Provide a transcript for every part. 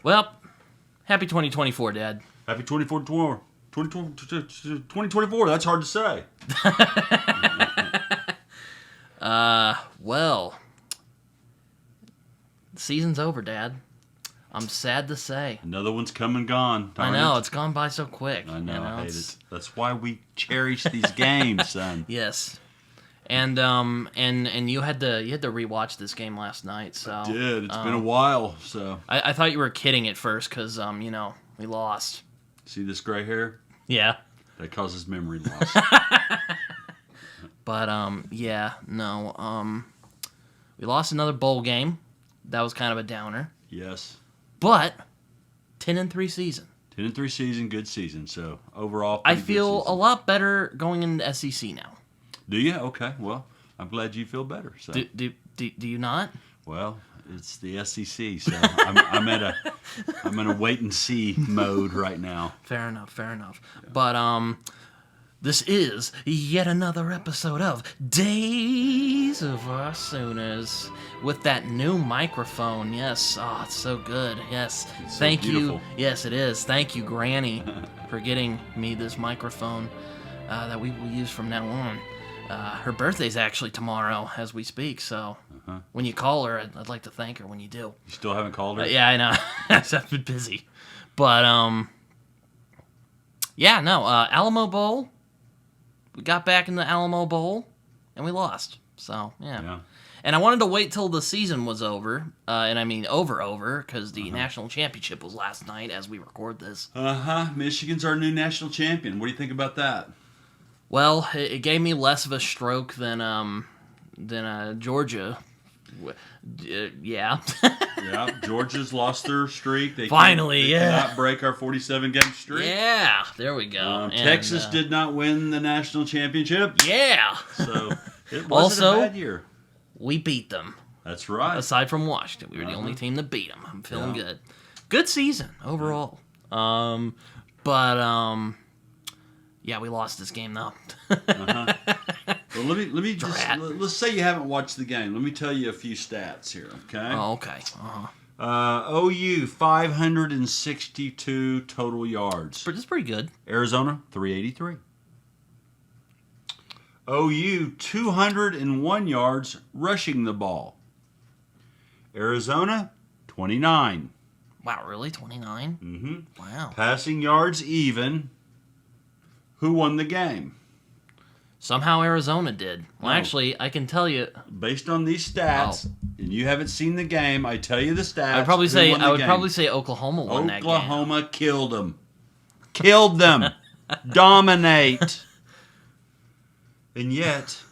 Well, happy 2024, Dad. Happy 2024. That's hard to say. Well, the season's over, Dad. I'm sad to say. Another one's come and gone. I know, it's gone by so quick. I know, I hate it. That's why we cherish these games, son. Yes. And you had to rewatch this game last night, so I did. It's been a while, so I thought you were kidding at first because we lost. See this gray hair? Yeah. That causes memory loss. But we lost another bowl game. That was kind of a downer. Yes. But 10-3 season. 10-3 season, good season. So overall, I feel a lot better going into SEC now. Do you? Okay. Well, I'm glad you feel better. So. Do you not? Well, it's the SEC, so I'm in a wait and see mode right now. Fair enough. Yeah. But this is yet another episode of Days of Our Sooners with that new microphone. Yes, it's so good. Yes, it's thank so you. Yes, it is. Thank you, Granny, for getting me this microphone that we will use from now on. Her birthday's actually tomorrow as we speak, so when you call her, I'd like to thank her when you do. You still haven't called her? Yeah, I know. I've been busy. But, Alamo Bowl. We got back in the Alamo Bowl, and we lost. So, yeah. And I wanted to wait till the season was over, and I mean over, because the national championship was last night as we record this. Michigan's our new national champion. What do you think about that? Well, it gave me less of a stroke than Georgia. Yeah. Yeah, Georgia's lost their streak. They Finally, cannot break our 47-game streak. Yeah, there we go. Texas did not win the national championship. Yeah. So it wasn't a bad year. We beat them. That's right. Aside from Washington, we were the only team that beat them. I'm feeling good. Good season overall. Yeah, we lost this game though. Well, let me just let's say you haven't watched the game. Let me tell you a few stats here, okay? Oh, okay. OU 562 total yards. That's pretty good. Arizona 383. OU 201 yards rushing the ball. Arizona 29. Wow, really? 29? Mm-hmm. Wow. Passing yards even. Who won the game? Somehow Arizona did. Well, actually, I can tell you. Based on these stats, and you haven't seen the game, I tell you the stats. I would probably say Oklahoma won that game. Oklahoma killed them. Killed them. Dominate. And yet,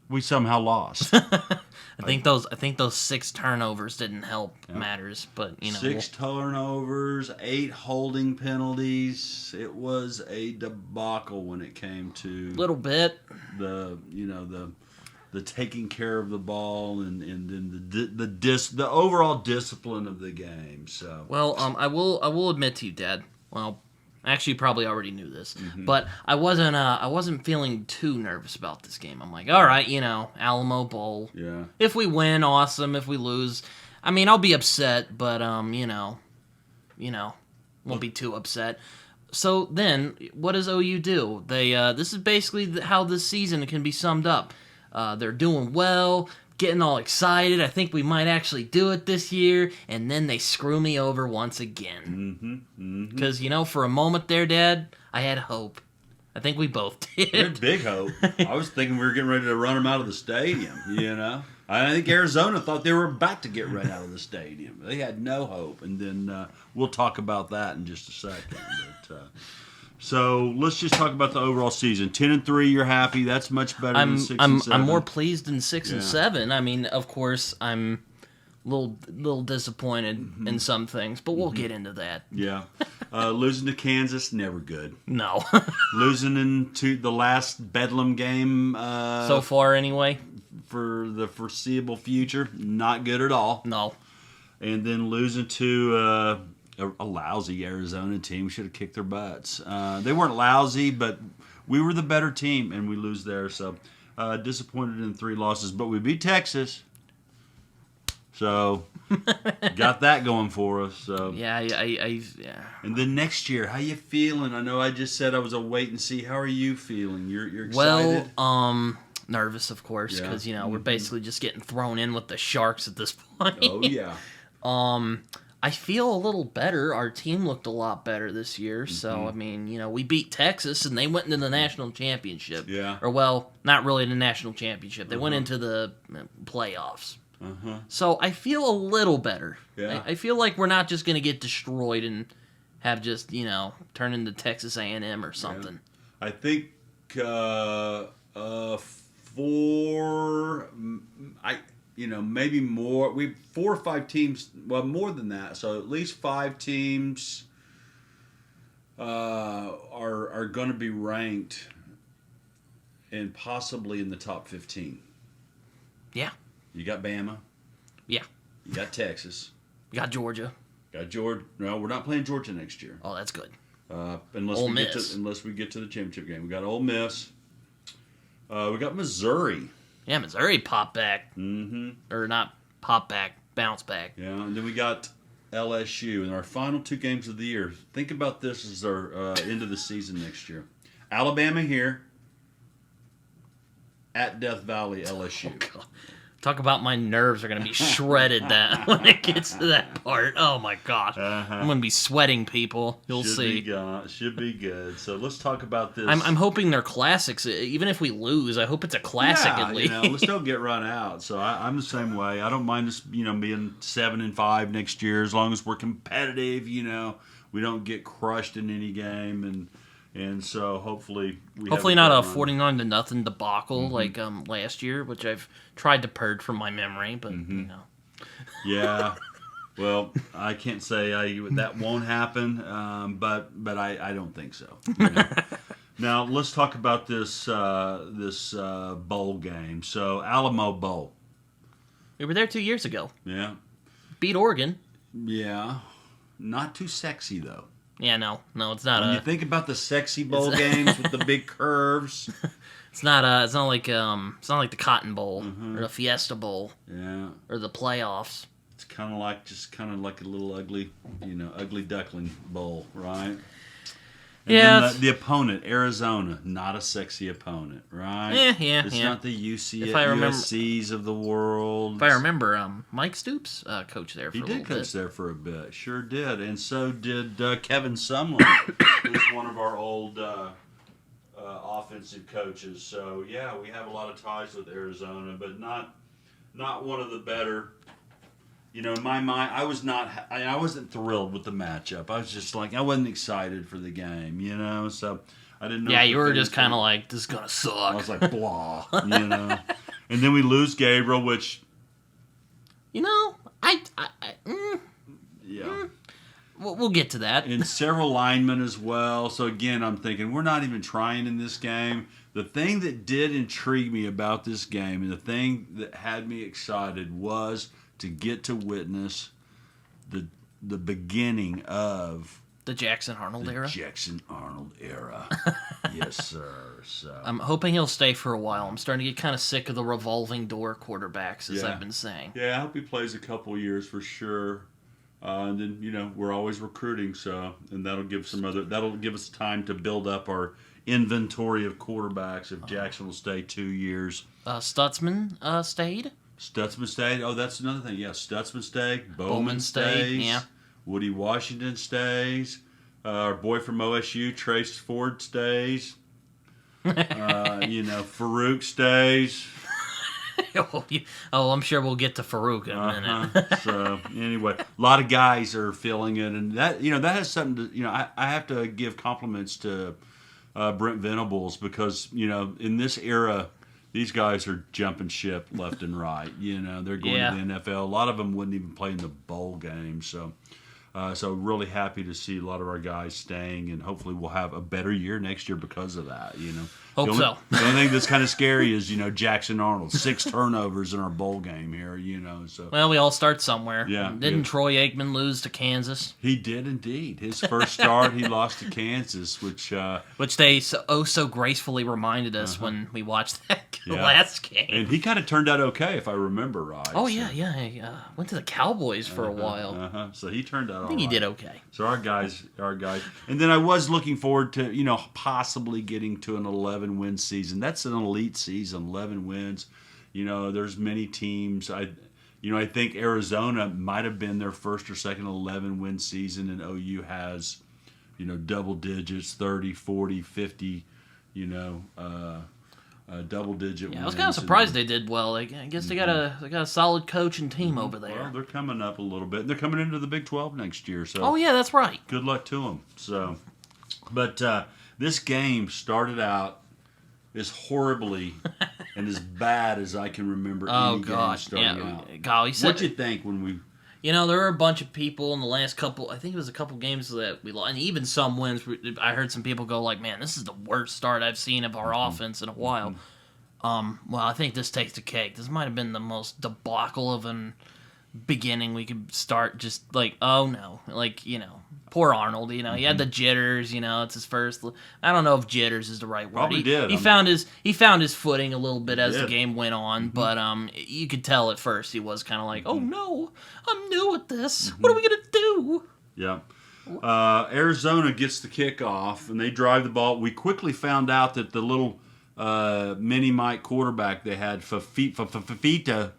we somehow lost. I think those 6 turnovers didn't help matters, but 6 turnovers, 8 holding penalties. It was a debacle when it came to little bit the taking care of the ball and then the overall discipline of the game. So I will admit to you, Dad. Well, actually, you probably already knew this, but I wasn't feeling too nervous about this game. I'm like, all right, Alamo Bowl. Yeah. If we win, awesome. If we lose, I mean, I'll be upset, but won't be too upset. So then, what does OU do? They this is basically how this season can be summed up. They're doing well. Getting all excited. I think we might actually do it this year. And then they screw me over once again. Because, for a moment there, Dad, I had hope. I think we both did. You had big hope. I was thinking we were getting ready to run them out of the stadium, I think Arizona thought they were about to get run out of the stadium. They had no hope. And then we'll talk about that in just a second. But, so let's just talk about the overall season. 10-3, you're happy. That's much better than 6-7. I'm more pleased than 6-7. I mean, of course, I'm a little disappointed in some things, but we'll get into that. Yeah, losing to Kansas, never good. No. Losing into the last Bedlam game. So far, anyway. For the foreseeable future, not good at all. No. And then losing to a lousy Arizona team. We should have kicked their butts. They weren't lousy, but we were the better team, and we lose there. So disappointed in 3 losses. But we beat Texas. So got that going for us. So Yeah, yeah. And then next year, how you feeling? I know I just said I was a wait and see. How are you feeling? You're excited? Well, nervous, of course, because we're basically just getting thrown in with the Sharks at this point. Oh yeah. I feel a little better. Our team looked a lot better this year. So I mean, we beat Texas and they went into the national championship. Yeah. Or well, not really the national championship. They went into the playoffs. So I feel a little better. Yeah. I feel like we're not just going to get destroyed and have just, turn into Texas A&M or something. Yeah. I think maybe more. 4 or 5 teams. Well, more than that. So at least 5 teams are going to be ranked and possibly in the top 15. Yeah. You got Bama. Yeah. You got Texas. We got Georgia. Got Georgia. No, we're not playing Georgia next year. Oh, that's good. Unless we get to the championship game. We got Ole Miss. We got Missouri. Yeah, Missouri pop back. Mm-hmm. Or not pop back, bounce back. Yeah, and then we got LSU in our final 2 games of the year. Think about this as our end of the season next year. Alabama here. At Death Valley, LSU. Oh, talk about my nerves are going to be shredded that when it gets to that part. Oh, my gosh. I'm going to be sweating, people. You'll see. Should be good. So let's talk about this. I'm hoping they're classics. Even if we lose, I hope it's a classic at least. Let's don't get run out. So I'm the same way. I don't mind us, being 7-5 next year as long as we're competitive. We don't get crushed in any game, and so hopefully not a 49-0 debacle like last year, which I've tried to purge from my memory, but Yeah. Well, I can't say that won't happen, but I don't think so. Now let's talk about this bowl game. So Alamo Bowl. We were there 2 years ago. Yeah. Beat Oregon. Yeah. Not too sexy though. Yeah, no, it's not. When you think about the sexy bowl games with the big curves, it's not like the Cotton Bowl or the Fiesta Bowl, or the playoffs. It's kind of like a little ugly, ugly duckling bowl, right? And the opponent, Arizona, not a sexy opponent, right? Yeah. It's not the USCs of the world. If I remember, Mike Stoops coached there for a little bit. He did coach there for a bit. Sure did. And so did Kevin Sumlin, who's one of our old offensive coaches. So, yeah, we have a lot of ties with Arizona, but not one of the better. In my mind, I wasn't thrilled with the matchup. I was just like, I wasn't excited for the game, so I didn't know. Yeah, you were just kind of like, this is going to suck. I was like, blah, And then we lose Gabriel, which... We'll get to that. And several linemen as well. So again, I'm thinking, we're not even trying in this game. The thing that did intrigue me about this game, and the thing that had me excited was... to get to witness the beginning of the Jackson Arnold era. Jackson Arnold era. Yes, sir. So I'm hoping he'll stay for a while. I'm starting to get kind of sick of the revolving door quarterbacks, as I've been saying. Yeah, I hope he plays a couple years for sure. And then we're always recruiting, and that'll give us time to build up our inventory of quarterbacks if Jackson will stay 2 years. Stutzman stayed. Stutzman stayed. Oh, that's another thing. Yeah, Stutzman stayed. Bowman stays. Yeah. Woody Washington stays. Our boy from OSU, Trace Ford, stays. Farouk stays. I'm sure we'll get to Farouk in a minute. So anyway, a lot of guys are feeling it, and that that has something to I have to give compliments to Brent Venables because in this era. These guys are jumping ship left and right. They're going to the NFL. A lot of them wouldn't even play in the bowl game. So So really happy to see a lot of our guys staying, and hopefully we'll have a better year next year because of that. Hope so. The only thing that's kind of scary is Jackson Arnold, 6 turnovers in our bowl game here. So well, we all start somewhere. Yeah. Didn't Troy Aikman lose to Kansas? He did indeed. His first start, he lost to Kansas, which they so gracefully reminded us when we watched that last game. And he kind of turned out okay, if I remember right. Oh yeah. He went to the Cowboys for a while. So he turned out. I think he did okay. So our guys, and then I was looking forward to possibly getting to an 11-win season. That's an elite season, 11 wins. There's many teams. I think Arizona might have been their first or second 11-win season, and OU has, double digits, 30, 40, 50, double digit wins. I was kind of surprised they did well. I guess they got a solid coach and team over there. Well, they're coming up a little bit. And they're coming into the Big 12 next year. So oh yeah, that's right. Good luck to them. So, but this game started out as horribly and as bad as I can remember any game starting out. Golly, what'd you think when we... there were a bunch of people in the last couple, I think it was a couple games that we lost, and even some wins. I heard some people go like, man, this is the worst start I've seen of our offense in a while. Well, I think this takes the cake. This might have been the most debacle of an beginning we could start, just like, oh no. Poor Arnold, he had the jitters, it's his first. I don't know if jitters is the right word. Probably did. He found his footing a little bit as the game went on, but you could tell at first he was kind of like, oh no, I'm new at this. What are we gonna do? Yeah. Arizona gets the kickoff and they drive the ball. We quickly found out that the little mini Mike quarterback they had, Fafita,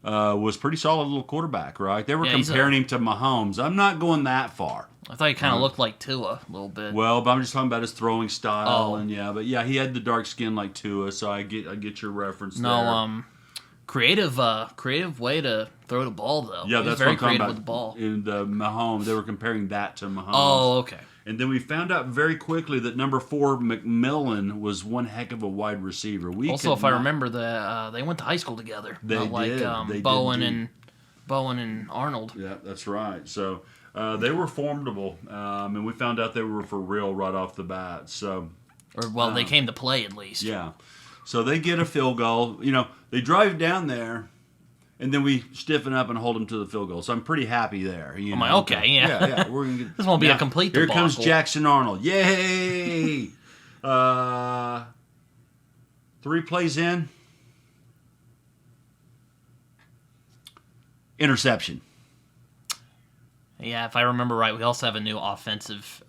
was pretty solid little quarterback, right? They were comparing him to Mahomes. I'm not going that far. I thought he kind of looked like Tua a little bit. Well, but I'm just talking about his throwing style, and he had the dark skin like Tua, so I get your reference there. No, creative way to throw the ball though. Yeah, that's very what I'm talking creative about. with the ball. In the Mahomes, they were comparing that to Mahomes. Oh, okay. And then we found out very quickly that number 4 McMillan was one heck of a wide receiver. If I remember they went to high school together. They did. They Bowen did and Arnold. Yeah, that's right. So they were formidable, and we found out they were for real right off the bat. So, they came to play at least. Yeah. So they get a field goal. They drive down there. And then we stiffen up and hold them to the field goal. So I'm pretty happy there. I'm like, okay, yeah. Yeah. We're gonna get, this won't be a complete debacle. Here comes Jackson Arnold. Yay! 3 plays in. Interception. Yeah, if I remember right, we also have a new offensive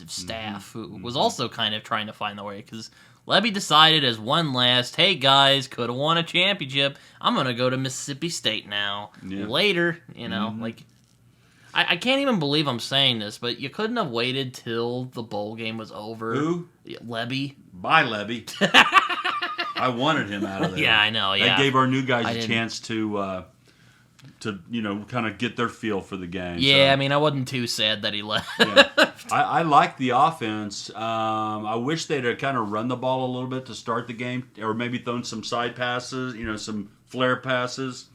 staff who was also kind of trying to find the way, because Levy decided as one last, hey guys, could have won a championship. I'm going to go to Mississippi State now. Yeah. Later, I can't even believe I'm saying this, but you couldn't have waited till the bowl game was over. Who? Levy. Bye, Levy. I wanted him out of there. Yeah, I know, yeah. That gave our new guys a chance to kind of get their feel for the game. Yeah, so. I wasn't too sad that he left. Yeah. I like the offense. I wish they'd have kind of run the ball a little bit to start the game, or maybe thrown some side passes, some flare passes.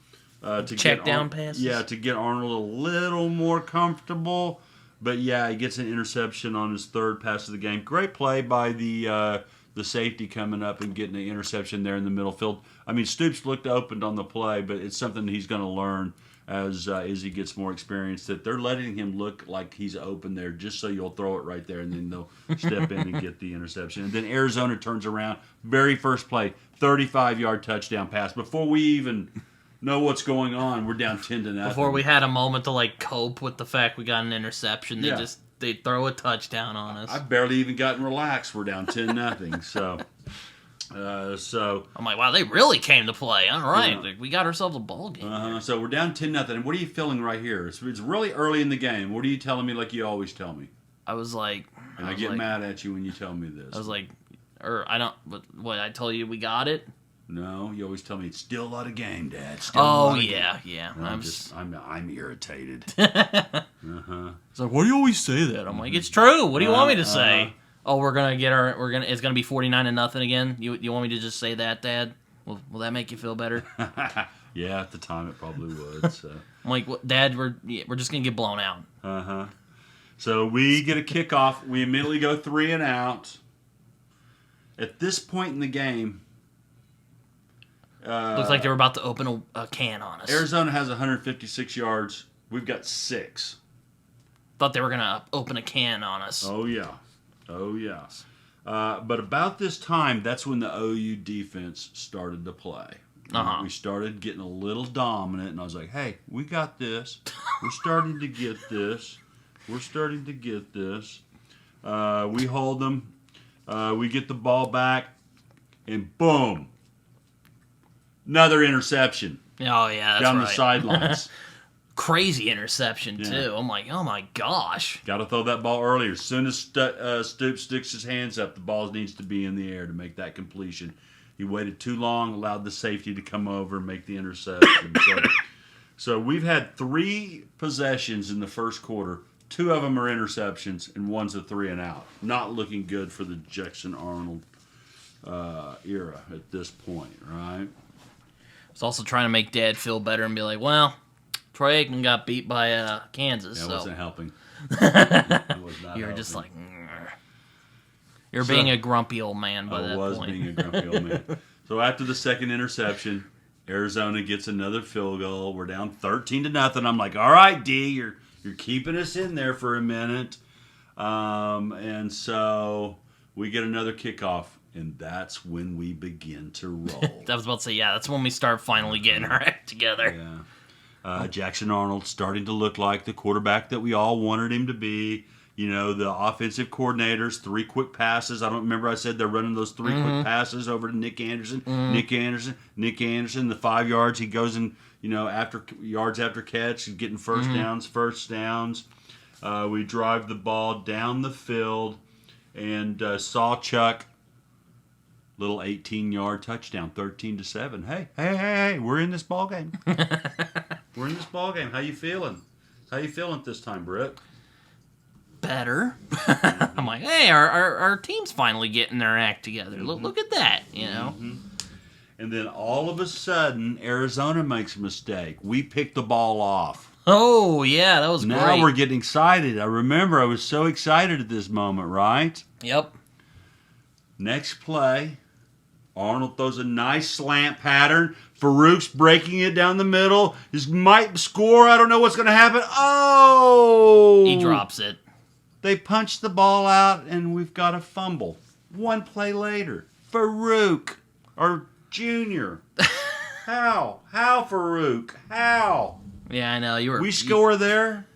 To check down passes? Yeah, to get Arnold a little more comfortable. But yeah, he gets an interception on his 3rd pass of the game. Great play by the safety coming up and getting the interception there in the middle field. Stoops looked open on the play, but it's something he's going to learn as he gets more experience, that they're letting him look like he's open there just so you'll throw it right there, and then they'll step in and get the interception. And then Arizona turns around, very first play, 35-yard touchdown pass. Before we even know what's going on, we're down 10-0. Before we had a moment to cope with the fact we got an interception, they throw a touchdown on us. I barely even gotten relaxed. We're down 10-0. So I'm like, wow, they really came to play. All right, we got ourselves a ball game. So we're down 10-0. And what are you feeling right here? It's really early in the game. What are you telling me like you always tell me? I was like, and I get mad at you when you tell me this. I was like, I don't. What I told you, we got it. No, you always tell me it's still a lot of game, Dad. Yeah. I'm irritated. It's like, why do you always say that? I'm like, it's true. What do you want me to say? Oh, it's gonna be 49-0 again. You want me to just say that, Dad? Will that make you feel better? Yeah, at the time it probably would. So. I'm like, Dad, we're just gonna get blown out. Uh-huh. So we get a kickoff. We immediately go 3 and out. At this point in the game, looks like they were about to open a can on us. Arizona has 156 yards. We've got 6. Thought they were gonna open a can on us. Oh yeah. But about this time, that's when the OU defense started to play. Uh-huh. We started getting a little dominant, and I was like, "Hey, we got this. We're starting to get this. We hold them. We get the ball back, and boom, another interception. Oh yeah, that's down right. the sidelines. Crazy interception too. I'm like, oh my gosh. Got to throw that ball earlier. As soon as Stoops sticks his hands up, the ball needs to be in the air to make that completion. He waited too long, allowed the safety to come over and make the interception. So we've had 3 possessions in the first quarter. 2 of them are interceptions, and one's a 3 and out. Not looking good for the Jackson Arnold era at this point, right? I was also trying to make Dad feel better and be like, well, Troy Aikman got beat by Kansas. That so. wasn't helping. You were just like, you're being a grumpy old man by that point. I was being a grumpy old man. So after the second interception, Arizona gets another field goal. We're down 13-0. I'm like, all right, D, you're keeping us in there for a minute. And so we get another kickoff, and that's when we begin to roll. I was about to say, yeah, that's when we start finally getting our act together. Yeah. Jackson Arnold starting to look like the quarterback that we all wanted him to be. You know, the offensive coordinators, 3 quick passes. I don't remember I said they're running those 3 quick passes over to Nick Anderson. Nick Anderson, the 5 yards. He goes in, after yards after catch, getting first downs. We drive the ball down the field and saw Chuck, little 18-yard touchdown, 13-7. Hey, we're in this ball game. We're in this ball game. How you feeling? How you feeling at this time, Britt? Better. I'm like, hey, our team's finally getting their act together. Look at that, And then all of a sudden, Arizona makes a mistake. We pick the ball off. Oh, yeah, that was great. Now we're getting excited. I remember I was so excited at this moment, right? Yep. Next play, Arnold throws a nice slant pattern. Farouk's breaking it down the middle. He might score. I don't know what's going to happen. Oh! He drops it. They punch the ball out, and we've got a fumble. 1 play later, Farouk, or Junior. How? How, Farouk? How? Yeah, I know. We score there?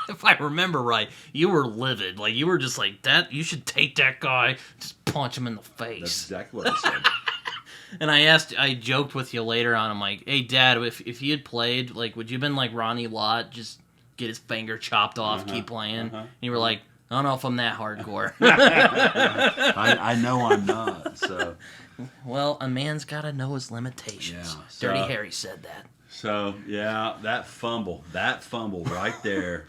If I remember right, you were livid. Like, you were just like, that. You should take that guy, just punch him in the face. That's exactly what I said. And I joked with you later on. I'm like, hey, Dad, if he had played, like, would you have been like Ronnie Lott, just get his finger chopped off, keep playing? And you were like, I don't know if I'm that hardcore. I know I'm not. So, well, a man's got to know his limitations. Yeah, so, Dirty Harry said that. So, yeah, that fumble right there,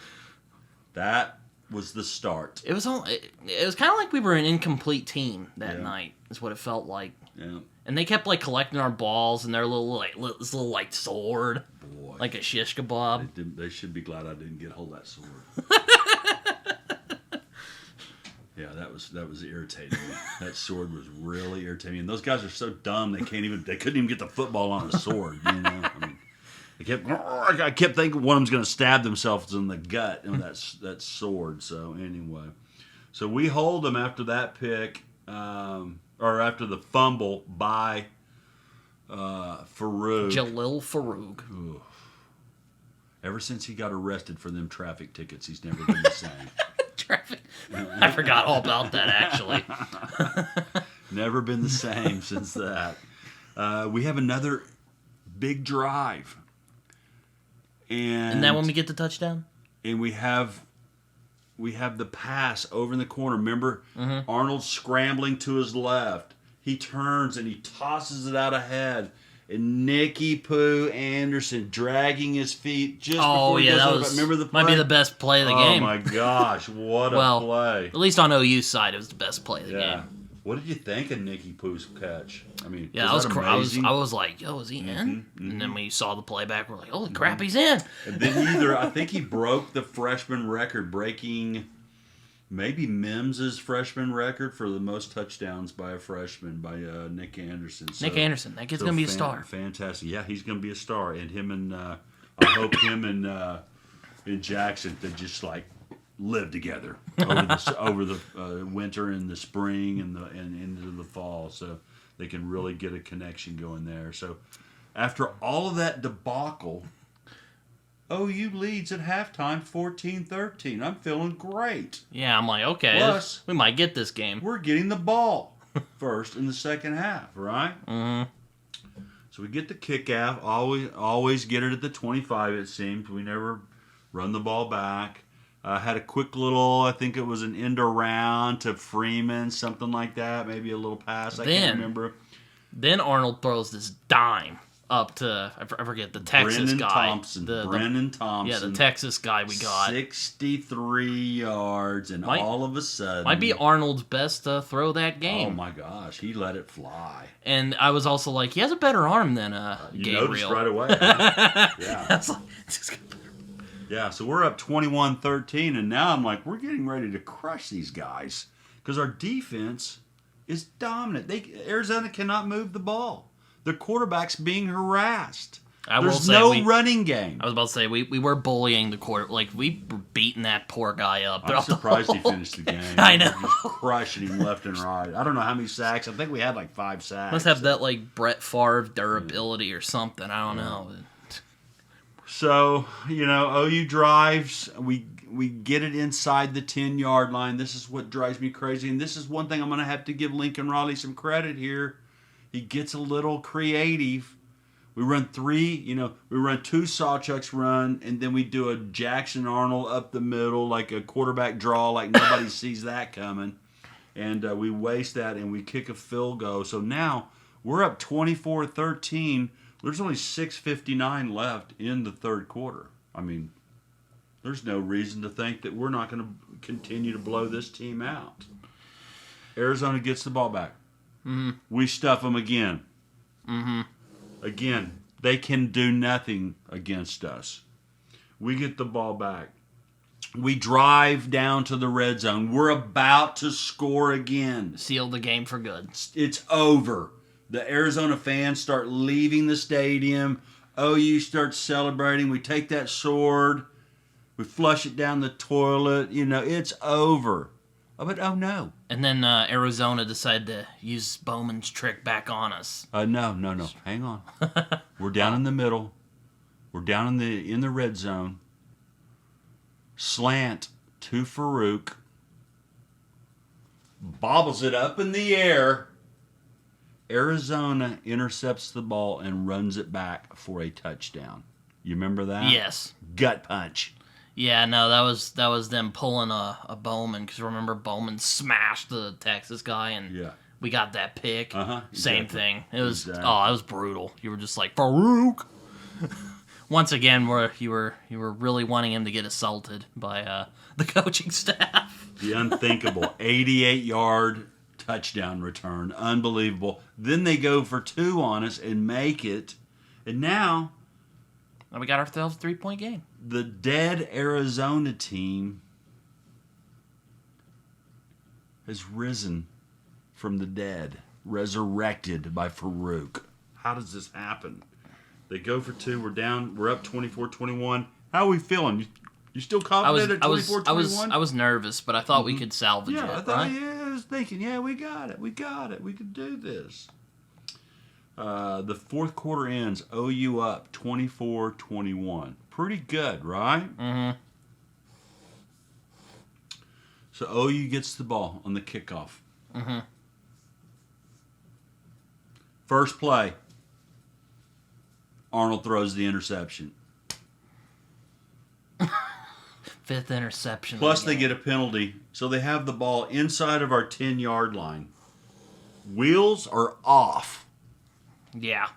that was the start. It was kind of like we were an incomplete team that night, is what it felt like. Yeah. And they kept, like, collecting our balls and their this little sword. Boy. Like a shish kebab. They should be glad I didn't get hold of that sword. Yeah, that was irritating. That sword was really irritating. And those guys are so dumb they couldn't even get the football on a sword. I mean, I kept thinking one of them's going to stab themselves in the gut with that sword. So anyway, so we hold them after that pick, or after the fumble by Farouk. Jalil Farouk. Ooh. Ever since he got arrested for them traffic tickets, he's never been the same. Traffic. I forgot all about that, actually. Never been the same since that. We have another big drive. And that when we get the touchdown? And we have the pass over in the corner. Remember, Arnold scrambling to his left. He turns and he tosses it out ahead. And Nicky Poo Anderson dragging his feet just before he goes over. Remember the play? Might be the best play of the game. Oh my gosh, what a play. At least on OU's side, it was the best play of the game. What did you think of Nicky Pooh's catch? I mean, Yeah, was that amazing? I was like, yo, is he in? And then we saw the playback. We're like, holy crap, he's in. And then I think he broke the freshman record, breaking maybe Mims's freshman record for the most touchdowns by a freshman by Nick Anderson. So, Nick Anderson, that kid's gonna be a star. Fantastic, yeah, he's gonna be a star. And I hope him and Jackson to just like live together over the winter and the spring and into the fall, so they can really get a connection going there. So after all of that debacle, OU leads at halftime 14-13. I'm feeling great. Yeah, I'm like, okay, plus, we might get this game. We're getting the ball first in the second half, right? Mm-hmm. So we get the kick-off. Always get it at the 25, it seems. We never run the ball back. Had a quick little, I think it was an end around to Freeman, something like that. Maybe a little pass, I can't remember. Then Arnold throws this dime up to, I forget, the Texas guy. Brennan Thompson. Yeah, the Texas guy we got. 63 yards, and all of a sudden... Might be Arnold's best throw that game. Oh, my gosh. He let it fly. And I was also like, he has a better arm than you Gabriel. Noticed right away. Huh? Yeah. I was like, this guy. Yeah, so we're up 21-13, and now I'm like, we're getting ready to crush these guys because our defense is dominant. Arizona cannot move the ball. The quarterback's being harassed. There's no running game. I was about to say, we were bullying the quarter. Like, we were beating that poor guy up. I'm surprised he finished the game. I know. Just crushing him left and right. I don't know how many sacks. I think we had like 5 sacks. Must have that, like, Brett Favre durability or something. I don't know. So, OU drives. We get it inside the 10-yard line. This is what drives me crazy. And this is one thing I'm going to have to give Lincoln Riley some credit here. He gets a little creative. We run 2 Sawchucks run, and then we do a Jackson Arnold up the middle, like a quarterback draw, like nobody sees that coming. And we waste that, and we kick a field goal. So now we're up 24-13. There's only 6:59 left in the third quarter. I mean, there's no reason to think that we're not going to continue to blow this team out. Arizona gets the ball back. Mm-hmm. We stuff them again. Mm-hmm. Again, they can do nothing against us. We get the ball back. We drive down to the red zone. We're about to score again. Seal the game for good. It's over. The Arizona fans start leaving the stadium. OU starts celebrating. We take that sword. We flush it down the toilet. It's over. Oh, but oh no. And then Arizona decided to use Bowman's trick back on us. No. Hang on. We're down in the middle. We're down in the red zone. Slant to Farouk. Bobbles it up in the air. Arizona intercepts the ball and runs it back for a touchdown. You remember that? Yes. Gut punch. Yeah, no, that was them pulling a Bowman, because remember Bowman smashed the Texas guy, and we got that pick. Same thing. It was it was brutal. You were just like, Farouk. Once again, you were really wanting him to get assaulted by the coaching staff. The unthinkable 88-yard touchdown return. Unbelievable. Then they go for 2 on us and make it. And now we got ourselves a 3-point game. The dead Arizona team has risen from the dead, resurrected by Farouk. How does this happen? They go for 2. We're up 24-21. How are we feeling? You still confident at 24-21? I was nervous, but I thought we could salvage it. I was thinking, we got it. We could do this. The fourth quarter ends, OU up 24-21. Pretty good, right? Mm-hmm. So OU gets the ball on the kickoff. Mm-hmm. First play, Arnold throws the interception. 5th interception. Plus they get a penalty, so they have the ball inside of our 10-yard line. Wheels are off. Yeah.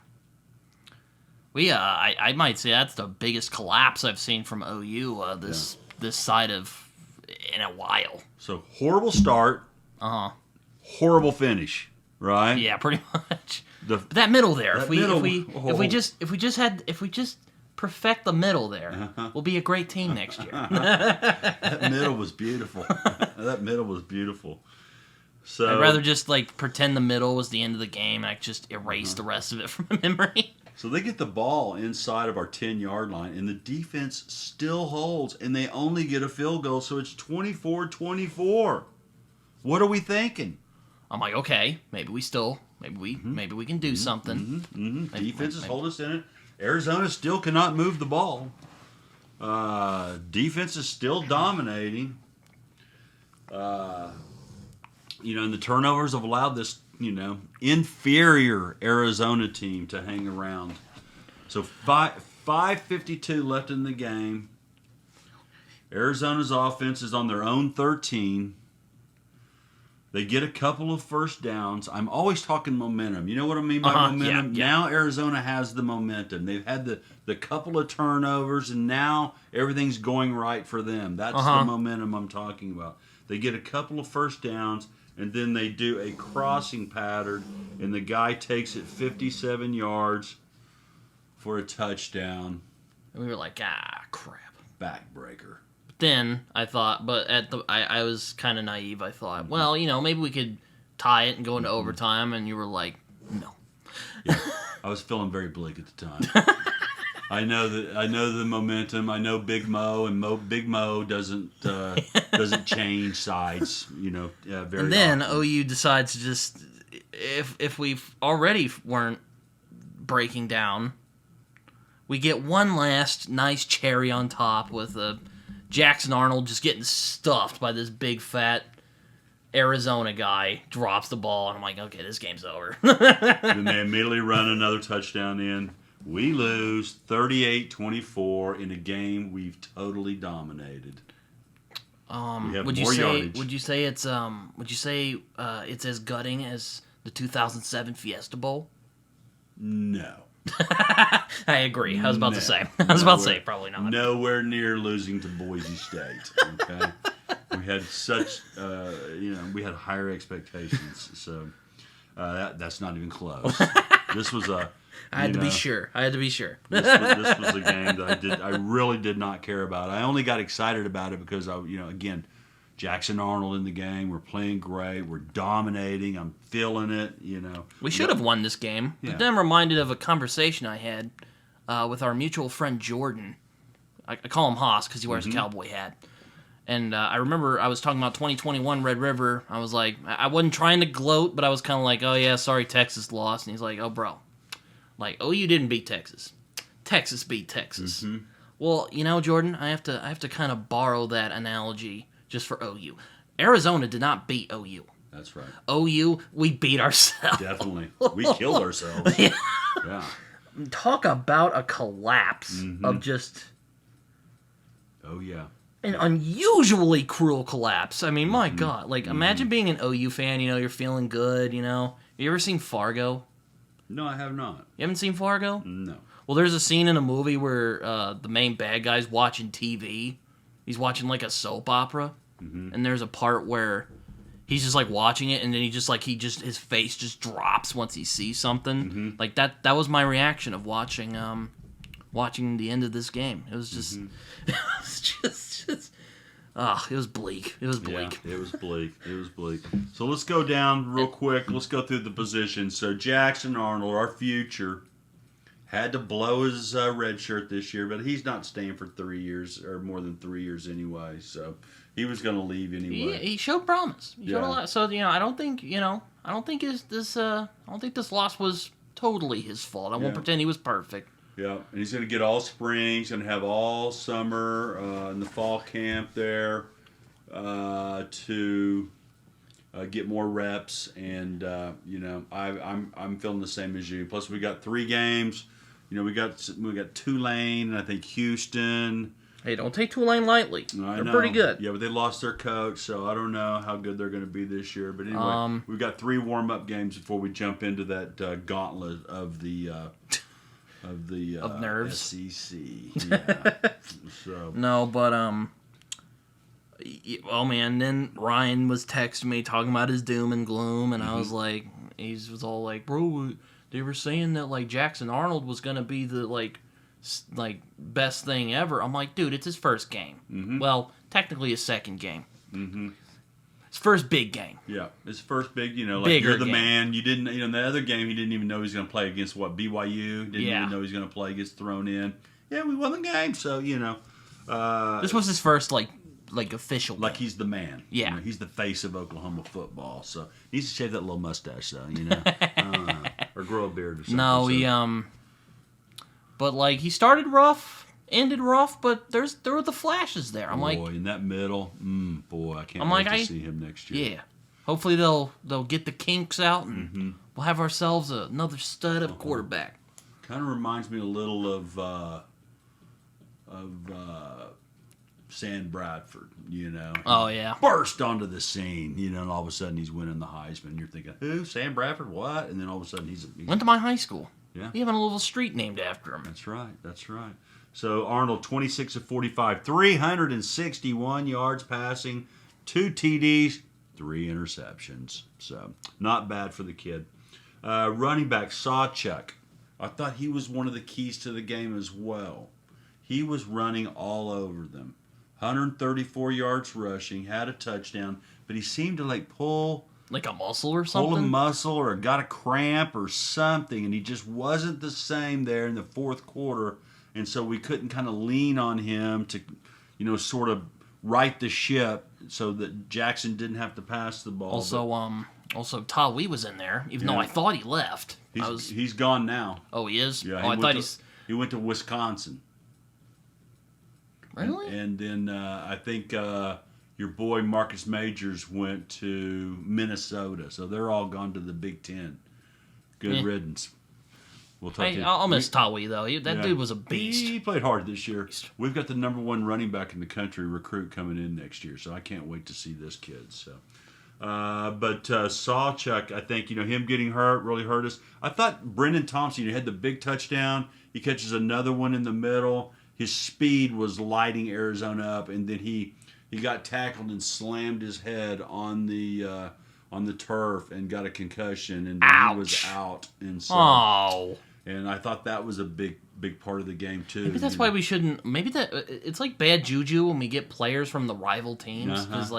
I might say that's the biggest collapse I've seen from OU this side of in a while. So horrible start. horrible finish, right? Yeah, pretty much. But that middle there, if we just perfect the middle there, we'll be a great team next year. That middle was beautiful. That middle was beautiful. So I'd rather just like pretend the middle was the end of the game. I just erase the rest of it from my memory. So they get the ball inside of our 10-yard line, and the defense still holds, and they only get a field goal, so it's 24-24. What are we thinking? I'm like, okay, maybe we can do something. Defenses hold us in it. Arizona still cannot move the ball. Defense is still dominating. And the turnovers have allowed this, inferior Arizona team to hang around. So 5:52 left in the game. Arizona's offense is on their own 13. They get a couple of first downs. I'm always talking momentum. You know what I mean by momentum? Yeah. Now Arizona has the momentum. They've had the couple of turnovers, and now everything's going right for them. That's the momentum I'm talking about. They get a couple of first downs, and then they do a crossing pattern, and the guy takes it 57 yards for a touchdown. And we were like, crap. Backbreaker. Then I thought, but I was kind of naive. I thought, well, maybe we could tie it and go into overtime. And you were like, no. Yeah, I was feeling very bleak at the time. I know the momentum. I know Big Mo, and Big Mo doesn't change sides. Very. And then often. OU decides to just if we already weren't breaking down, we get one last nice cherry on top with a Jackson Arnold just getting stuffed by this big fat Arizona guy, drops the ball, and I'm like, okay, this game's over. Then they immediately run another touchdown in. We lose 38-24 in a game we've totally dominated. Would you say it's as gutting as the 2007 Fiesta Bowl? No. I agree. I was about to say probably not. Nowhere near losing to Boise State. Okay, we had such we had higher expectations, so that's not even close. This was a. I had to be sure. This was a game that I really did not care about. I only got excited about it because again, Jackson Arnold in the game. We're playing great. We're dominating. I'm feeling it. We should have won this game. Yeah. But then I'm reminded of a conversation I had with our mutual friend Jordan. I call him Haas because he wears a cowboy hat. And I remember I was talking about 2021 Red River. I was like, I wasn't trying to gloat, but I was kind of like, oh yeah, sorry Texas lost. And he's like, oh bro, like OU didn't beat Texas. Texas beat Texas. Mm-hmm. Well, Jordan, I have to kind of borrow that analogy just for OU. Arizona did not beat OU. That's right. OU, we beat ourselves. Definitely. We killed ourselves. Yeah. Yeah. Talk about a collapse of just Oh, yeah. an unusually cruel collapse. I mean, my God. Like, imagine being an OU fan, you're feeling good, You ever seen Fargo? No, I have not. You haven't seen Fargo? No. Well, there's a scene in a movie where the main bad guy's watching TV. He's watching, like, a soap opera. And there's a part where he's just, like, watching it, and then his face just drops once he sees something. Like, that was my reaction of watching the end of this game. It was just... it was bleak. It was bleak. Yeah, it was bleak. So let's go down real quick. Let's go through the positions. So Jackson Arnold, our future, had to blow his red shirt this year, but he's not staying for 3 years or more than 3 years anyway. So he was going to leave anyway. He showed promise. He showed a lot. So I don't think this loss was totally his fault. I won't pretend he was perfect. Yeah, and he's going to get all spring. He's going to have all summer in the fall camp there to get more reps. And I'm feeling the same as you. Plus, we got 3 games. We got Tulane and I think Houston. Hey, don't take Tulane lightly. They're pretty good. Yeah, but they lost their coach, so I don't know how good they're going to be this year. But anyway, we've got 3 warm-up games before we jump into that gauntlet of the nerves. SEC. Yeah. So no, but Oh man, then Ryan was texting me talking about his doom and gloom, and I was like, he was all like, bro, they were saying that like Jackson Arnold was gonna be the like best thing ever. I'm like, dude, it's his first game. Mm-hmm. Well, technically his second game. Mm-hmm. His first big game. Yeah, his first big, like Bigger you're the game. Man. You didn't, in the other game, he didn't even know he was going to play against BYU. Didn't even know he was going to play. Gets thrown in. Yeah, we won the game. So this was his first like official. Like game. he's the man. Yeah, he's the face of Oklahoma football. So he needs to shave that little mustache, though. Or grow a beard or something. No, he but like he started rough, ended rough, but there were the flashes there. I'm like, in that middle, boy, I can't wait to see him next year. Yeah, hopefully they'll get the kinks out and we'll have ourselves another stud of quarterback. Kind of reminds me a little of Sam Bradford, Oh yeah, burst onto the scene, and all of a sudden he's winning the Heisman. You're thinking, who? Sam Bradford? What? And then all of a sudden he's went to my high school. Yeah, we have a little street named after him. That's right. So Arnold, 26 of 45, 361 yards passing, 2 TDs, 3 interceptions. So not bad for the kid. Running back Sawchuk, I thought he was one of the keys to the game as well. He was running all over them. 134 yards rushing, had a touchdown, but he seemed to pull like a muscle or something. Pull a muscle or got a cramp or something, and he just wasn't the same there in the fourth quarter. And so we couldn't kind of lean on him to, sort of right the ship so that Jackson didn't have to pass the ball. Also Todd was in there, even though I thought he left. He's gone now. Oh, he is? Yeah, he went to Wisconsin. Really? And then I think your boy Marcus Majors went to Minnesota. So they're all gone to the Big Ten. Good riddance. We'll talk I'll miss Tawi, though. That dude was a beast. He played hard this year. We've got the number 1 running back in the country recruit coming in next year, so I can't wait to see this kid. So, but Sawchuk, I think, him getting hurt really hurt us. I thought Brendan Thompson, had the big touchdown. He catches another one in the middle. His speed was lighting Arizona up, and then he got tackled and slammed his head on the turf and got a concussion, and he was out. And so, and I thought that was a big part of the game too. Maybe that's why we shouldn't. Maybe it's like bad juju when we get players from the rival teams, because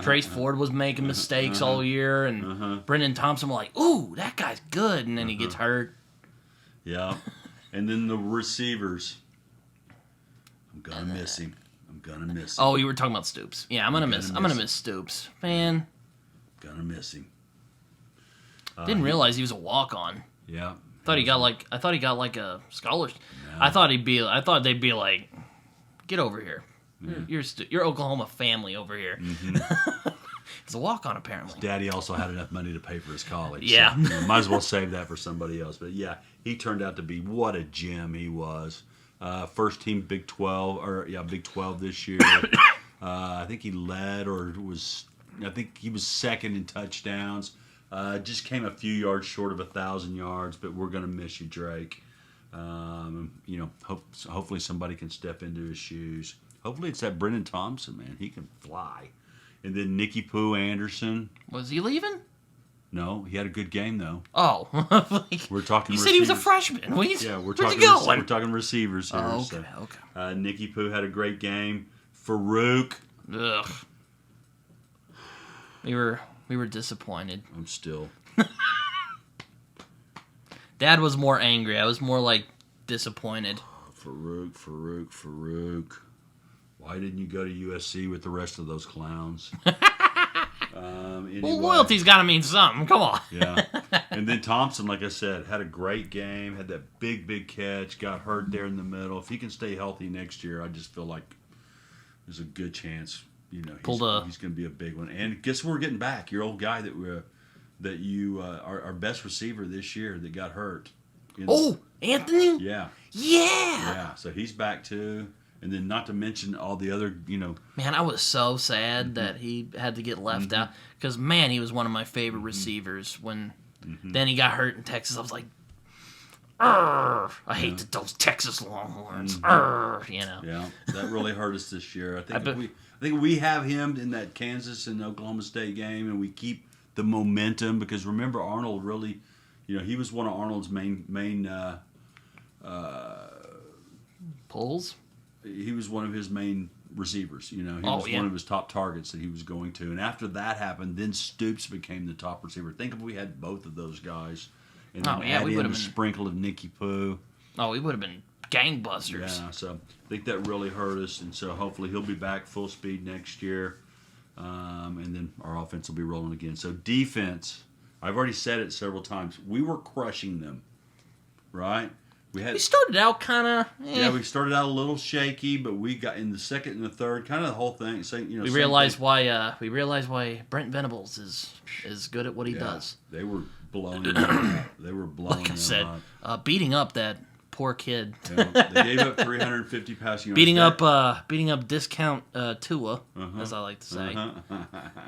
Trace Ford was making mistakes all year, and Brendan Thompson was like, "Ooh, that guy's good," and then he gets hurt. Yeah, and then the receivers. I'm gonna miss him. Oh, you were talking about Stoops. Yeah, I'm gonna miss Stoops, man. Gonna miss him. Didn't realize he was a walk-on. Yeah. I thought he got like a scholarship. No. I thought they'd be like, get over here. Yeah. You're Oklahoma family over here. Mm-hmm. It's a walk-on apparently. His daddy also had enough money to pay for his college. Yeah. So, might as well save that for somebody else. But yeah, he turned out to be what a gem he was. First team Big 12 this year. I think he led I think he was second in touchdowns. Just came a few yards short of 1,000 yards, but we're going to miss you, Drake. Hopefully somebody can step into his shoes. Hopefully it's that Brendan Thompson, man. He can fly. And then Nicky Poo Anderson. Was he leaving? No, he had a good game, though. Oh. We're talking You said he was a freshman. Where'd you we're talking receivers here. Okay. Nicky Poo had a great game. Farouk. Ugh. We were disappointed. I'm still. Dad was more angry. I was more disappointed. Farouk. Why didn't you go to USC with the rest of those clowns? Anyway. Well, loyalty's got to mean something. Come on. Yeah. And then Thompson, like I said, had a great game. Had that big catch. Got hurt there in the middle. If he can stay healthy next year, I just feel like there's a good chance. He's going to be a big one. And guess who we're getting back? Your old guy that you our best receiver this year that got hurt. Anthony? Yeah. Yeah. So he's back too. And then not to mention all the other, Man, I was so sad that he had to get left out. Because, man, he was one of my favorite receivers. When then he got hurt in Texas, I was like, I hate those Texas Longhorns. You know. Yeah, that really hurt us this year. I think we have him in that Kansas and Oklahoma State game, and we keep the momentum because remember Arnold really, he was one of Arnold's main pulls. He was one of his main receivers. He was one of his top targets that he was going to. And after that happened, then Stoops became the top receiver. Think if we had both of those guys, and then add in a sprinkle of Nicky Poo. Oh, we would have been gangbusters. Yeah, so I think that really hurt us, and so hopefully he'll be back full speed next year, and then our offense will be rolling again. So defense, I've already said it several times. We were crushing them, right? We started out kind of. Yeah, we started out a little shaky, but we got in the second and the third, kind of the whole thing. We realized why Brent Venables is good at what he does. They were blowing it up. They were blowing like I said, beating up that poor kid. Yeah, they gave up 350 passing yards. Beating up discount Tua, as I like to say.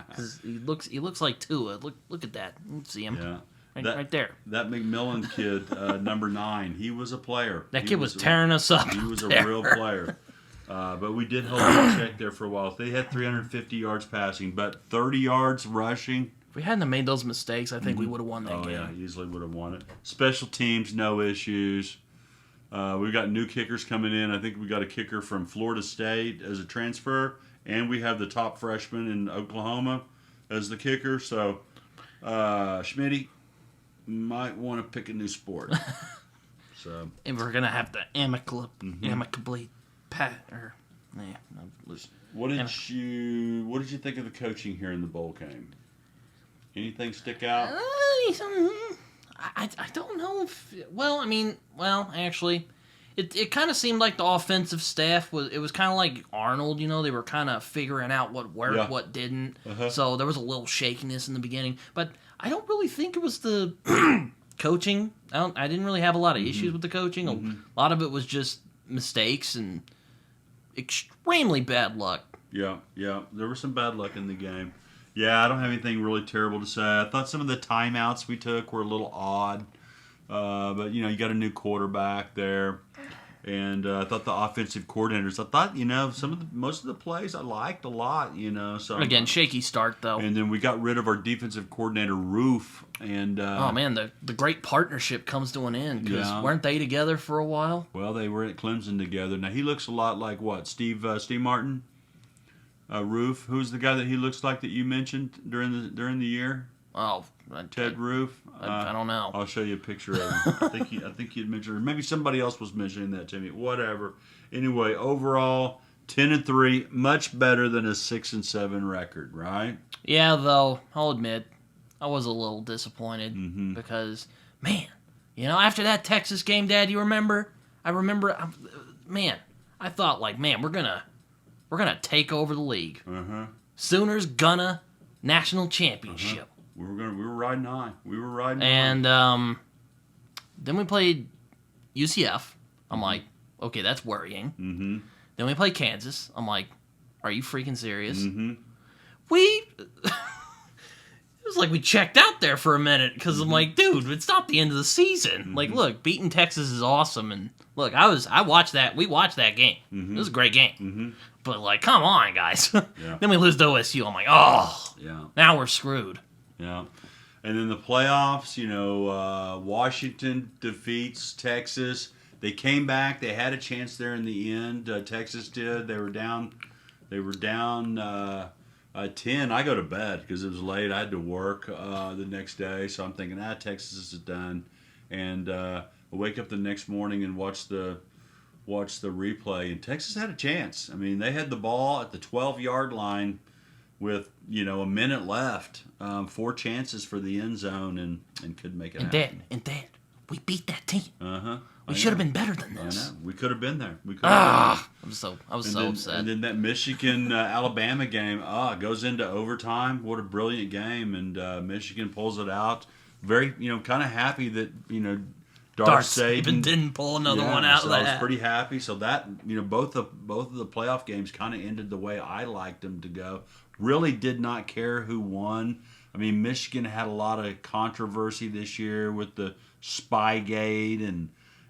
Because he looks like Tua. Look at that. You see him. Yeah. Right there. That McMillan kid, number 9, he was a player. That kid was tearing us up. He was a real player. But we did hold him in check there for a while. They had 350 yards passing, but 30 yards rushing. If we hadn't made those mistakes, I think we would have won that game. Oh, yeah, easily would have won it. Special teams, no issues. We've got new kickers coming in. I think we got a kicker from Florida State as a transfer, and we have the top freshman in Oklahoma as the kicker. So, Schmitty might want to pick a new sport. So, and we're gonna have to amicably What did you think of the coaching here in the bowl game? Anything stick out? I don't know if. Actually, it kind of seemed like the offensive staff was kind of like Arnold. They were kind of figuring out what worked, what didn't. So there was a little shakiness in the beginning, but I don't really think it was the coaching. I didn't really have a lot of issues with the coaching. A lot of it was just mistakes and extremely bad luck. Yeah, there was some bad luck in the game. Yeah, I don't have anything really terrible to say. I thought some of the timeouts we took were a little odd. But, you got a new quarterback there. And I thought the offensive coordinators, most of the plays I liked a lot, So again, shaky start, though. And then we got rid of our defensive coordinator, Roof. And the great partnership comes to an end. Because weren't they together for a while? Well, they were at Clemson together. Now, he looks a lot like what? Steve Martin? Roof, who's the guy that he looks like that you mentioned during the year? Oh, Ted Roof. I don't know. I'll show you a picture of him. I think you'd mentioned, or maybe somebody else was mentioning that to me. Whatever. Anyway, overall 10-3, much better than a 6-7 record, right? Yeah, though I'll admit I was a little disappointed because, man, after that Texas game, Dad, you remember? I remember, I thought we're gonna take over the league. Sooners gonna national championship. We were riding high. And then we played UCF. I'm like, okay, that's worrying. Then we played Kansas. I'm like, are you freaking serious? It was like we checked out there for a minute because I'm like, dude, it's not the end of the season. Like, look, beating Texas is awesome, and look, I watched that. We watched that game. It was a great game. But come on, guys. Then we lose to OSU. I'm like, now we're screwed. Yeah. And then the playoffs, Washington defeats Texas. They came back. They had a chance there in the end. Texas did. They were down 10. I go to bed because it was late. I had to work the next day. So I'm thinking, Texas is done. And I wake up the next morning and watch the replay. And Texas had a chance. I mean, they had the ball at the 12-yard line with, a minute left. 4 chances for the end zone and couldn't make it happen. Dad, we beat that team. We should have been better than this. I know. We could have been there. I was so upset. And then that Michigan Alabama game goes into overtime. What a brilliant game! And Michigan pulls it out. Very, kind of happy that Darth even didn't pull another one out of that. I was pretty happy. So that both of the playoff games kind of ended the way I liked them to go. Really did not care who won. I mean, Michigan had a lot of controversy this year with the Spygate and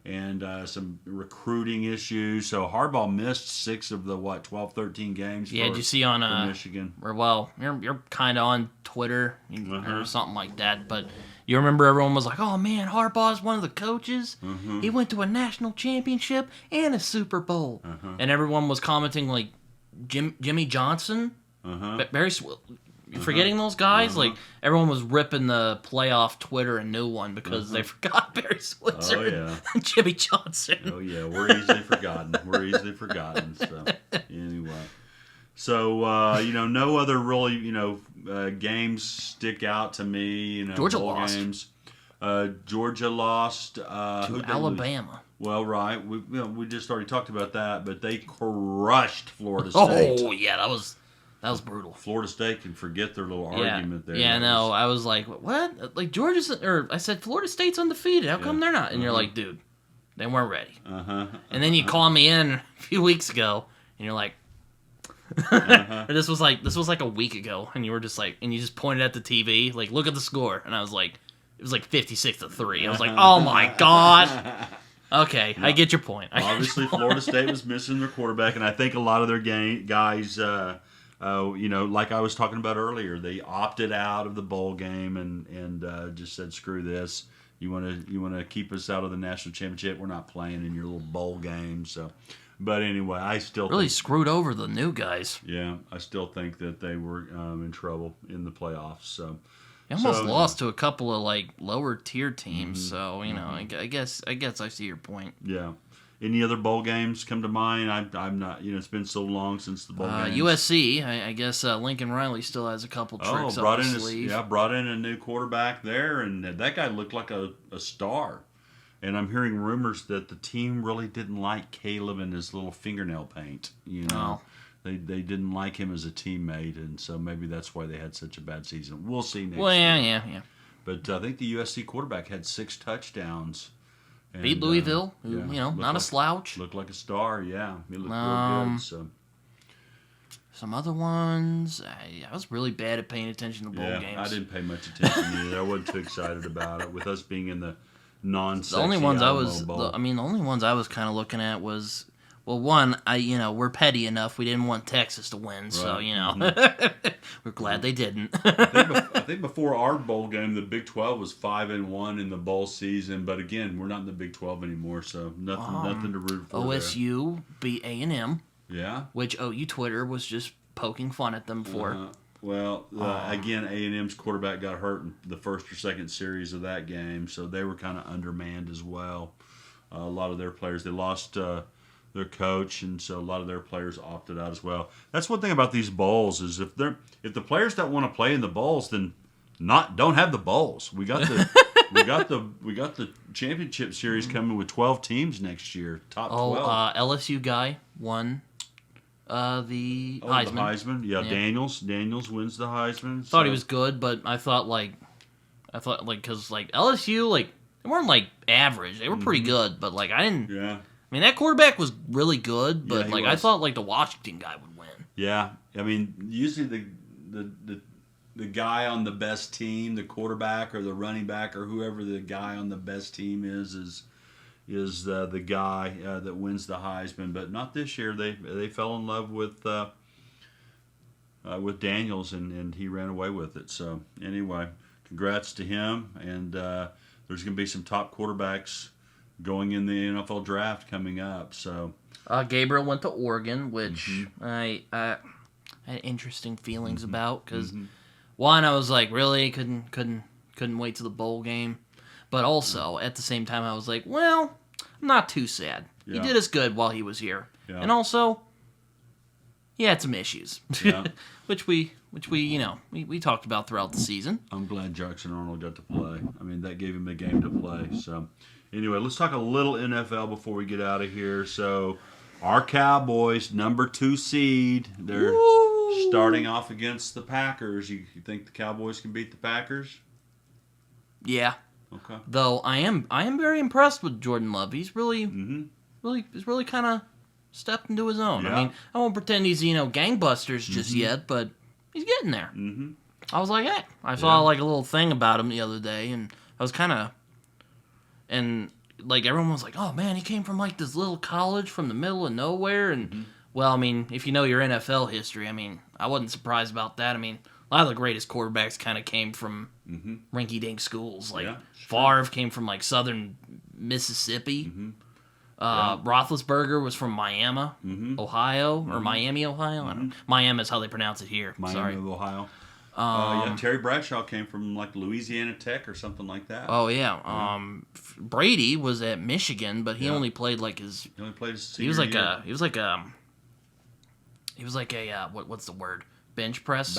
and some recruiting issues. So Harbaugh missed 6 of the 12, 13 games. Yeah, did you see on for Michigan? Or well, you're kind of on Twitter or something like that, but you remember everyone was like, "Oh man, Harbaugh's one of the coaches. He went to a national championship and a Super Bowl," and everyone was commenting like, Jimmy Johnson, Barry. You're forgetting those guys? Like, everyone was ripping the playoff Twitter a new one because they forgot Barry Switzer and Jimmy Johnson. Oh, yeah. We're easily forgotten. So, anyway. So, no other really, games stick out to me. Georgia lost. Games. Georgia lost. To Alabama. Well, right. We just already talked about that, but they crushed Florida State. Oh, yeah. That was brutal. Florida State can forget their little argument there. Yeah, no, I was like, what? Like, I said, Florida State's undefeated. How come they're not? And you're like, dude, they weren't ready. And then you called me in a few weeks ago, and you're like, or this was like a week ago, and you were just like, and you just pointed at the TV, like, look at the score. And I was like, it was like 56-3. I was like, oh my God. Okay, I get your point. Obviously, Florida State was missing their quarterback, and I think a lot of their guys, like I was talking about earlier, they opted out of the bowl game and just said, "Screw this! You want to keep us out of the national championship? We're not playing in your little bowl game." So, but anyway, I still really screwed over the new guys. Yeah, I still think that they were in trouble in the playoffs. So. They almost lost to a couple of like lower tier teams, so I guess I see your point. Yeah. Any other bowl games come to mind? I'm not. It's been so long since the bowl games. USC. I guess Lincoln Riley still has a couple tricks up his sleeve. Brought in a new quarterback there, and that guy looked like a star. And I'm hearing rumors that the team really didn't like Caleb and his little fingernail paint. They didn't like him as a teammate, and so maybe that's why they had such a bad season. We'll see next year. Yeah. But I think the USC quarterback had 6 touchdowns. And, beat Louisville, not a slouch. Looked like a star, yeah. He looked real good. So. Some other ones, I was really bad at paying attention to bowl games. I didn't pay much attention either. I wasn't too excited about it. With us being in the non-sexy the only ones Alamo Bowl. the only ones I was kind of looking at was. Well, one, we're petty enough. We didn't want Texas to win, right. So, we're glad they didn't. I think before our bowl game, the Big 12 was 5-1 in the bowl season. But again, we're not in the Big 12 anymore, so nothing to root for. OSU beat A&M. Yeah. Which OU Twitter was just poking fun at them for. Again, A&M's quarterback got hurt in the first or second series of that game, so they were kind of undermanned as well. A lot of their players, they lost their coach, and so a lot of their players opted out as well. That's one thing about these bowls is if the players don't want to play in the bowls, then don't have the bowls. We got the championship series coming with 12 teams next year. Top 12. LSU guy won the Heisman. The Heisman. Yeah, Daniels wins the Heisman. Thought he was good, but I thought because LSU they weren't average. They were pretty good, but I didn't. Yeah. I mean, that quarterback was really good, but I thought the Washington guy would win. Yeah, I mean, usually the guy on the best team, the quarterback or the running back or whoever the guy on the best team is the guy that wins the Heisman. But not this year. They fell in love with Daniels and he ran away with it. So anyway, congrats to him. And there's going to be some top quarterbacks going in the NFL draft coming up. So Gabriel went to Oregon, which I had interesting feelings about because one, I was like, really couldn't wait to the bowl game, but also at the same time I was like, well, I'm not too sad. Yeah. He did us good while he was here, and also he had some issues, which we talked about throughout the season. I'm glad Jackson Arnold got to play. I mean, that gave him a game to play. So. Anyway, let's talk a little NFL before we get out of here. So, our Cowboys, number 2 seed, they're starting off against the Packers. You think the Cowboys can beat the Packers? Yeah. Okay. Though I am very impressed with Jordan Love. He's really kind of stepped into his own. Yeah. I mean, I won't pretend he's gangbusters just yet, but he's getting there. Mm-hmm. I was like, I saw a little thing about him the other day, and I was kind of. And like everyone was like, oh man, he came from like this little college from the middle of nowhere, and well, I mean, if you know your NFL history, I mean, I wasn't surprised about that. I mean, a lot of the greatest quarterbacks kind of came from rinky-dink schools. Like Favre came from like southern Mississippi. Roethlisberger was from Miami, Ohio, or Miami, Ohio. I don't know. Miami is how they pronounce it here. Miami of Ohio. Terry Bradshaw came from like Louisiana Tech or something like that. Oh yeah. Brady was at Michigan, but he only played like his. He only played his senior He was like year. He was like a what's the word? Bench press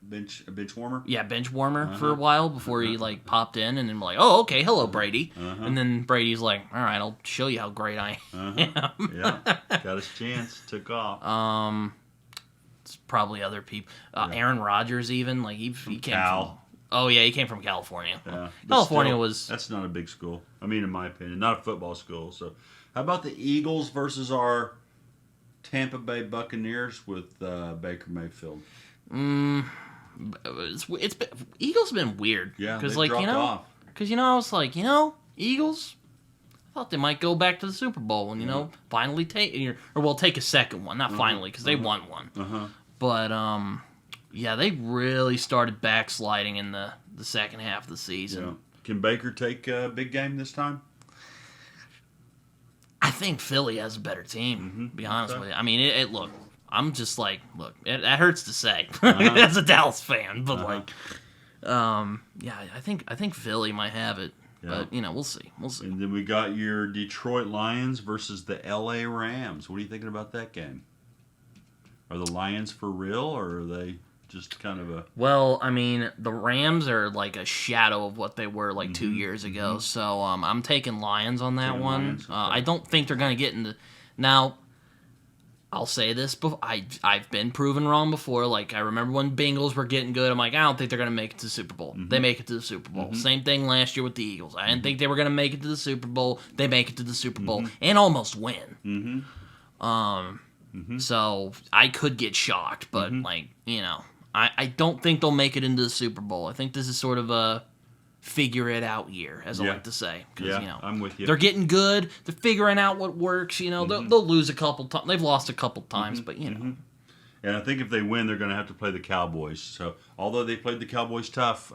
bench warmer. Yeah, bench warmer for a while before he like popped in, and then like, oh okay, hello Brady, and then Brady's like, all right, I'll show you how great I am. Yeah, got his chance, took off. It's probably other people. Aaron Rodgers even like he came Cal. from. Oh yeah, he came from California. Yeah, California still, that's not a big school. I mean, in my opinion, not a football school. So, how about the Eagles versus our Tampa Bay Buccaneers with Baker Mayfield? It's been, Eagles been weird. Yeah, because like off. Because I was like, Eagles. I thought they might go back to the Super Bowl and finally take a second one, not finally because they won one. But they really started backsliding in the second half of the season. Yeah. Can Baker take a big game this time? I think Philly has a better team. To be honest with you, I mean, look. I'm just like, look, that hurts to say as a Dallas fan, but I think Philly might have it, but we'll see. And then we got your Detroit Lions versus the LA Rams. What are you thinking about that game? Are the Lions for real, or are they just kind of a? Well, I mean, the Rams are like a shadow of what they were like 2 years ago, so I'm taking Lions on that one. Lions, okay. I don't think they're going to get into now. I'll say this, but I've been proven wrong before. Like, I remember when Bengals were getting good. I'm like, I don't think they're going to make it to the Super Bowl. They make it to the Super Bowl. Same thing last year with the Eagles. I didn't think they were going to make it to the Super Bowl. They make it to the Super Bowl and almost win. So I could get shocked, but, I don't think they'll make it into the Super Bowl. I think this is sort of a figure it out year, as I like to say. I'm with you. They're getting good. They're figuring out what works. They'll lose a couple times. They've lost a couple times, but And I think if they win, they're going to have to play the Cowboys. So although they played the Cowboys tough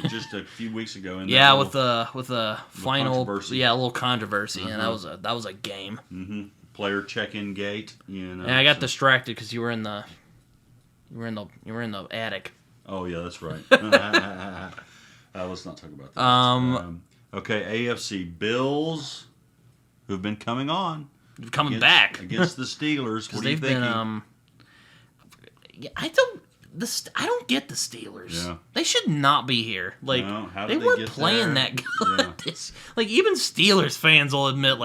just a few weeks ago, with a final controversy. a little controversy, and that was a game. Player check-in gate. And I got distracted because you were in the attic. Oh yeah, that's right. Let's not talk about that. Okay, AFC Bills, who've been coming back against the Steelers. What are you thinking? I don't get the Steelers. Yeah. They should not be here. Like they weren't playing that good. Yeah. Even Steelers fans will admit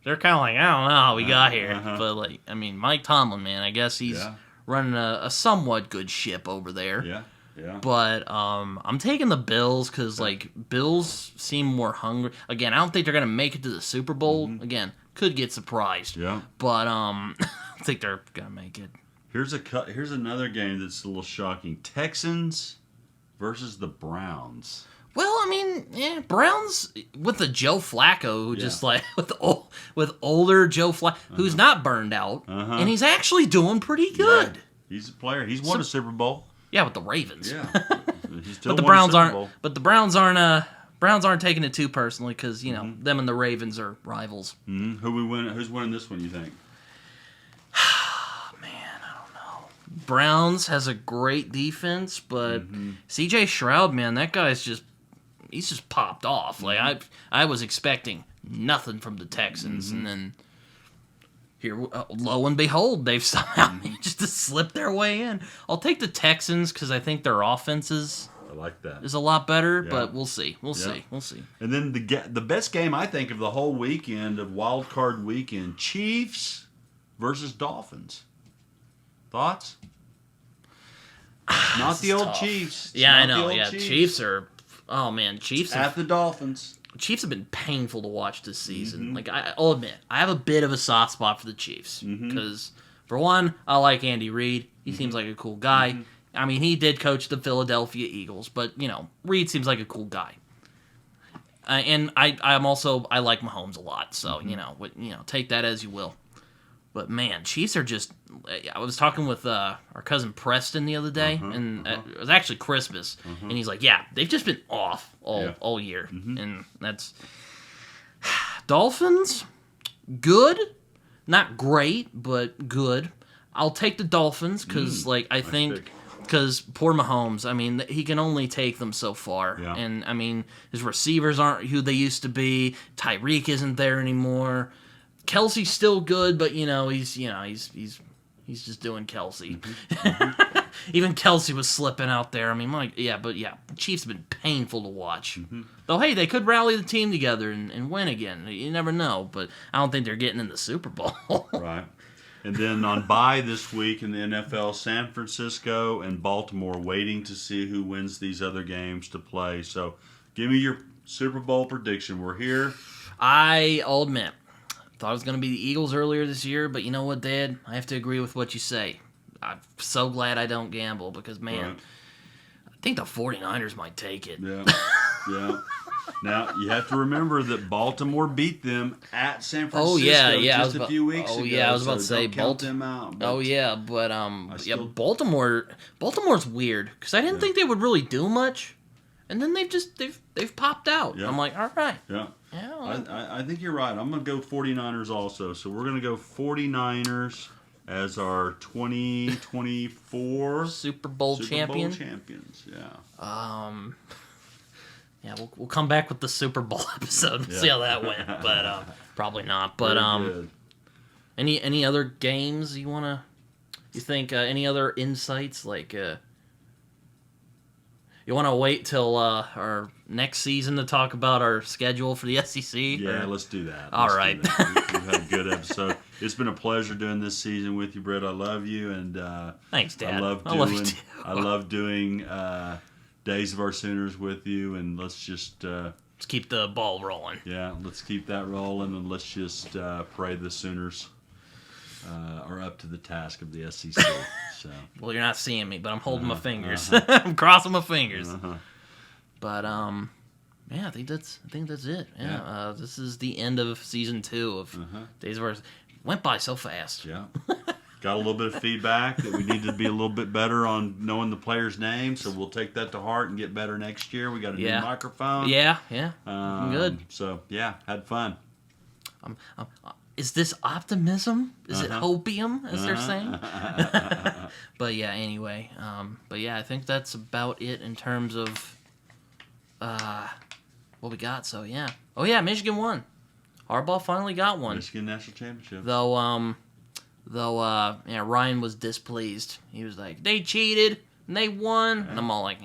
they're kind of like, I don't know how we got here. But Mike Tomlin, man, I guess he's running a somewhat good ship over there. Yeah. Yeah. But I'm taking the Bills because Bills seem more hungry. Again, I don't think they're gonna make it to the Super Bowl. Again, could get surprised. Yeah. But I think they're gonna make it. Here's another game that's a little shocking: Texans versus the Browns. Well, Browns with the Joe Flacco, who just with older Joe Flacco, who's not burned out, and he's actually doing pretty good. Yeah. He's a player. He's won a Super Bowl. Yeah, with the Ravens. Yeah, but the Browns aren't. But the Browns aren't taking it too personally because them and the Ravens are rivals. Who's winning this one? You think? Man, I don't know. Browns has a great defense, but C.J. Stroud, man, that guy's he's just popped off. Like I was expecting nothing from the Texans, and then. Here, lo and behold, they've somehow managed to slip their way in. I'll take the Texans because I think their offense is a lot better, but we'll see. We'll see. And then the best game, I think, of the whole weekend, of Wild Card Weekend, Chiefs versus Dolphins. Thoughts? Not the old Chiefs. Yeah, I know. Yeah, Chiefs are... Oh, man. Chiefs at the Dolphins. Chiefs have been painful to watch this season. I'll admit, I have a bit of a soft spot for the Chiefs because, for one, I like Andy Reid. He seems like a cool guy. He did coach the Philadelphia Eagles, but Reid seems like a cool guy. And I'm also I like Mahomes a lot, so take that as you will. But man, Chiefs are just. I was talking with our cousin Preston the other day, and it was actually Christmas, and he's like, "Yeah, they've just been off all year," and that's Dolphins. Good, not great, but good. I'll take the Dolphins because, I think. Because poor Mahomes, I mean, he can only take them so far. Yeah. And, I mean, his receivers aren't who they used to be. Tyreek isn't there anymore. Kelsey's still good, but, he's just doing Kelsey. Even Kelsey was slipping out there. I mean, Chiefs have been painful to watch. Though, hey, they could rally the team together and win again. You never know, but I don't think they're getting in the Super Bowl. Right. And then on bye this week in the NFL, San Francisco and Baltimore waiting to see who wins these other games to play. So give me your Super Bowl prediction. We're here. I'll admit, thought it was going to be the Eagles earlier this year, but you know what, Dad? I have to agree with what you say. I'm so glad I don't gamble because, man, right. I think the 49ers might take it. Yeah. Now, you have to remember that Baltimore beat them at San Francisco just a few weeks ago. I was about to say count them out. But Baltimore's weird because I didn't think they would really do much, and then they've popped out. Yeah. I'm like, all right. Yeah. I think you're right. I'm going to go 49ers also. So we're going to go 49ers as our 2024 Super Bowl champions. Yeah. Yeah, we'll come back with the Super Bowl episode and see how that went, but probably not. But any other games you think any other insights like you want to wait till our next season to talk about our schedule for the SEC? Yeah, let's do that. All right. We've had a good episode. It's been a pleasure doing this season with you, Britt. I love you, and thanks, Dad. I love doing Days of Our Sooners with you, and let's keep the ball rolling. Yeah, let's keep that rolling, and let's just pray the Sooners are up to the task of the SEC. So. Well, you're not seeing me, but I'm holding my fingers. I'm crossing my fingers. But I think that's it. Yeah. This is the end of season 2 of Days of Our. Went by so fast. Yeah. Got a little bit of feedback that we need to be a little bit better on knowing the players' names, so we'll take that to heart and get better next year. We got a new microphone. Yeah. Good. So, had fun. Is this optimism? Is it hopium, as they're saying? But yeah, anyway. I think that's about it in terms of what we got. So, yeah. Oh, yeah, Michigan won. Harbaugh finally got one. Michigan National Championship. Though Ryan was displeased. He was like, they cheated and they won. And I'm all like,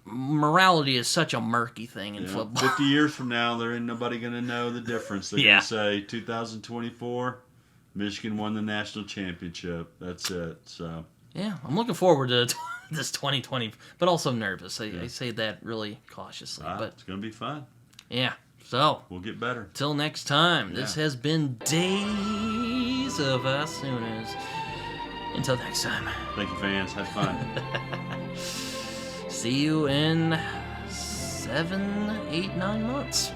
morality is such a murky thing in football. 50 years from now, there ain't nobody going to know the difference. They're going to say 2024, Michigan won the national championship. That's it. So yeah, I'm looking forward to this 2020, but also nervous. I say that really cautiously. But it's going to be fun. Yeah. So we'll get better. Till next time, this has been Days of Our Sooners. Until next time. Thank you, fans. Have fun. See you in 7, 8, 9 months.